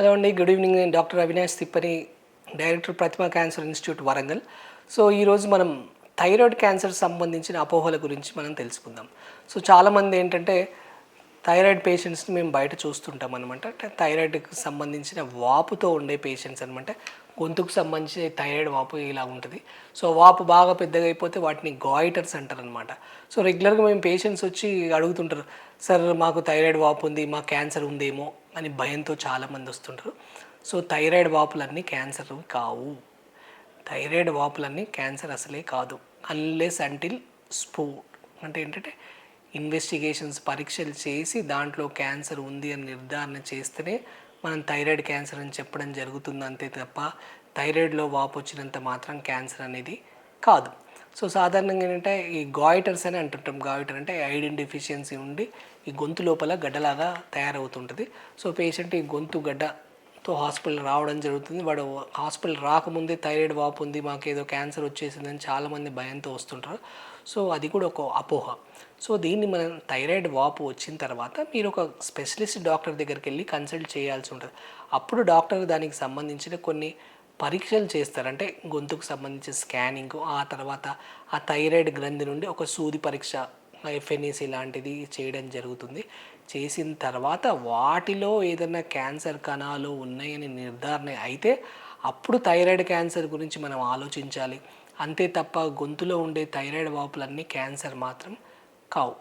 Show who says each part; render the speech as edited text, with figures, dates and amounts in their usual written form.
Speaker 1: Hello అండి, good evening. నేను doctor Avinash తిప్పని, director ప్రతిమ cancer institute Warangal. So ఈరోజు మనం థైరాయిడ్ క్యాన్సర్ సంబంధించిన అపోహల గురించి మనం తెలుసుకుందాం. సో చాలామంది ఏంటంటే థైరాయిడ్ పేషెంట్స్ని మేము బయట చూస్తుంటాం అనమాట. అంటే థైరాయిడ్కి సంబంధించిన వాపుతో ఉండే పేషెంట్స్ అనమాట. గొంతుకు సంబంధించి థైరాయిడ్ వాపు ఇలా ఉంటుంది. సో వాపు బాగా పెద్దగా అయిపోతే వాటిని గాయిటర్స్ అంటారు అనమాట. సో రెగ్యులర్గా మేము పేషెంట్స్ వచ్చి అడుగుతుంటారు, సార్ మాకు థైరాయిడ్ వాపు ఉంది, మాకు క్యాన్సర్ ఉందేమో అని భయంతో చాలామంది వస్తుంటారు. సో థైరాయిడ్ వాపులన్నీ క్యాన్సర్ కావు. థైరాయిడ్ వాపులన్నీ క్యాన్సర్ అసలే కాదు, అన్లెస్ అంటిల్ స్పోర్ట్ అంటే ఏంటంటే ఇన్వెస్టిగేషన్స్ పరీక్షలు చేసి దాంట్లో క్యాన్సర్ ఉంది అని నిర్ధారణ చేస్తేనే మనం థైరాయిడ్ క్యాన్సర్ అని చెప్పడం జరుగుతుంది. అంతే తప్ప థైరాయిడ్లో వాపు వచ్చినంత మాత్రం క్యాన్సర్ అనేది కాదు. సో సాధారణంగా ఏంటంటే ఈ గాయిటర్స్ అని అంటుంటాం. గాయిటర్ అంటే ఐరన్ డెఫిషియన్సీ ఉండి ఈ గొంతు లోపల గడ్డలాగా తయారవుతుంటుంది. సో పేషెంట్ ఈ గొంతు గడ్డతో హాస్పిటల్ రావడం జరుగుతుంది. వాడు హాస్పిటల్ రాకముందే థైరాయిడ్ వాపు ఉంది, మాకు ఏదో క్యాన్సర్ వచ్చేసిందని చాలామంది భయంతో వస్తుంటారు. సో అది కూడా ఒక అపోహ. సో దీన్ని మనం థైరాయిడ్ వాపు వచ్చిన తర్వాత మీరు ఒక స్పెషలిస్ట్ డాక్టర్ దగ్గరికి వెళ్ళి కన్సల్ట్ చేయాల్సి ఉంటుంది. అప్పుడు డాక్టర్ దానికి సంబంధించిన కొన్ని పరీక్షలు చేస్తారు. అంటే గొంతుకు సంబంధించిన స్కానింగ్, ఆ తర్వాత ఆ థైరాయిడ్ గ్రంథి నుండి ఒక సూది పరీక్ష, ఎఫ్ఎన్ఏసి లాంటిది చేయడం జరుగుతుంది. చేసిన తర్వాత వాటిలో ఏదైనా క్యాన్సర్ కణాలు ఉన్నాయని నిర్ధారణ అయితే అప్పుడు థైరాయిడ్ క్యాన్సర్ గురించి మనం ఆలోచించాలి. అంతే తప్ప గొంతులో ఉండే థైరాయిడ్ వాపులన్నీ క్యాన్సర్ మాత్రం కావు.